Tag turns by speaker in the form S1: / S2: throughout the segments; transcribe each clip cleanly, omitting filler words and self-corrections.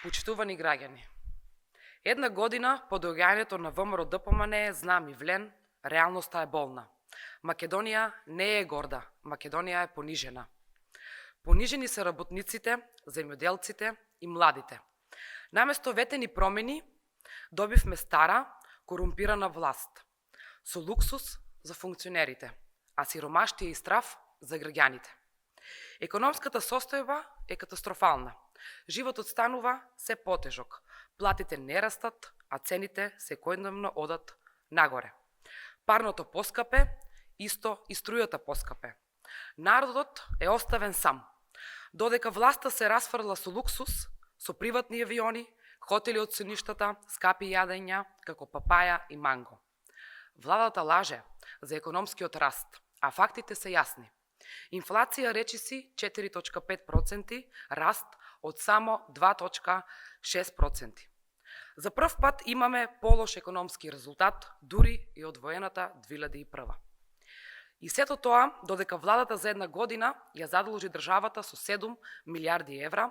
S1: Почитувани граѓани, една година по доаѓањето на ВМРО ДПМН знам и влен, реалноста е болна. Македонија не е горда, Македонија е понижена. Понижени се работниците, земјоделците и младите. Наместо ветени промени, добивме стара, корумпирана власт, со луксус за функционерите, а сиромаштија и страв за граѓаните. Економската состојба е катастрофална. Животот станува се потежок. Платите не растат, а цените секојдневно одат нагоре. Парното поскапе, исто и струјата поскапе. Народот е оставен сам. Додека власта се расфрла со луксус, со приватни авиони, хотели од сеништата, скапи јадења, како папаја и манго. Владата лаже за економскиот раст, а фактите се јасни. Инфлација речиси 4,5%, раст од само 2,6%. За прв пат имаме полош економски резултат, дури и од воената 2001. И сето тоа, додека владата за една година ја задолжи државата со 7 милиарди евра,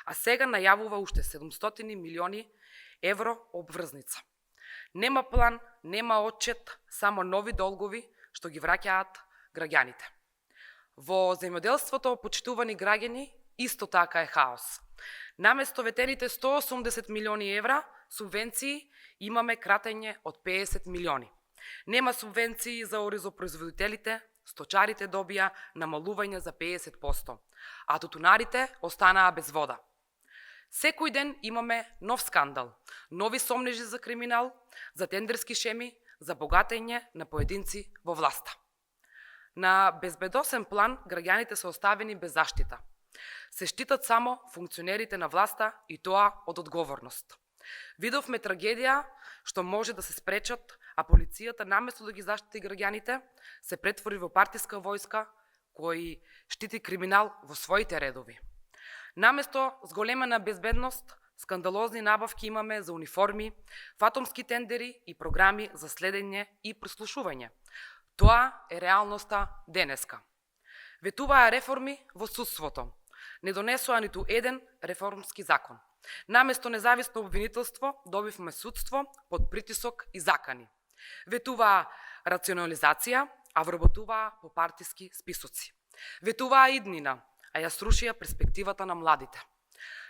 S1: а сега најавува уште 700 милиони евро обврзница. Нема план, нема отчет, само нови долгови што ги враќаат граѓаните. Во земјоделството, почитувани граѓани, исто така е хаос. Наместо ветените 180 милиони евра субвенции, имаме кратење од 50 милиони. Нема субвенции за оризопроизводителите, сточарите добија намалување за 50%, а тутунарите останаа без вода. Секој ден имаме нов скандал, нови сомнежи за криминал, за тендерски шеми, за богатење на поединци во власта. На безбедосен план граѓаните се оставени без заштита. Се штитат само функционерите на власта и тоа од одговорност. Видовме трагедија што може да се спречат, а полицијата наместо да ги заштити граѓаните, се претвори во партиска војска кој штити криминал во своите редови. Наместо зголемена безбедност, скандалозни набавки имаме за униформи, фатомски тендери и програми за следење и прослушување. Тоа е реалноста денеска. Ветуваа реформи во судството. Не донесоа ниту еден реформски закон. Наместо независно обвинителство, добивме судство под притисок и закани. Ветуваа рационализација, а вработуваа по партиски списоци. Ветуваа иднина, а ја срушија перспективата на младите.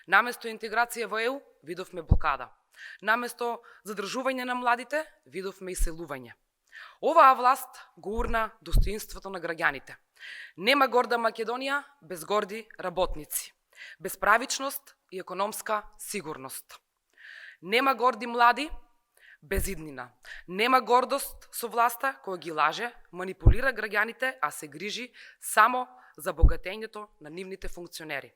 S1: Наместо интеграција во ЕУ, видовме блокада. Наместо задржување на младите, видовме иселување. Оваа власт го урна достоинството на граѓаните. Нема горда Македонија без горди работници, без правичност и економска сигурност. Нема горди млади без иднина. Нема гордост со власта која ги лаже, манипулира граѓаните, а се грижи само за богатењето на нивните функционери.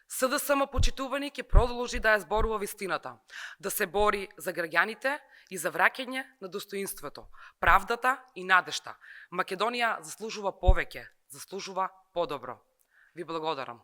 S1: СДСМ почитувани ќе продолжи да ја зборува вистината, да се бори за граѓаните и за враќање на достоинството, правдата и надежта. Македонија заслужува повеќе, заслужува подобро. Ви благодарам.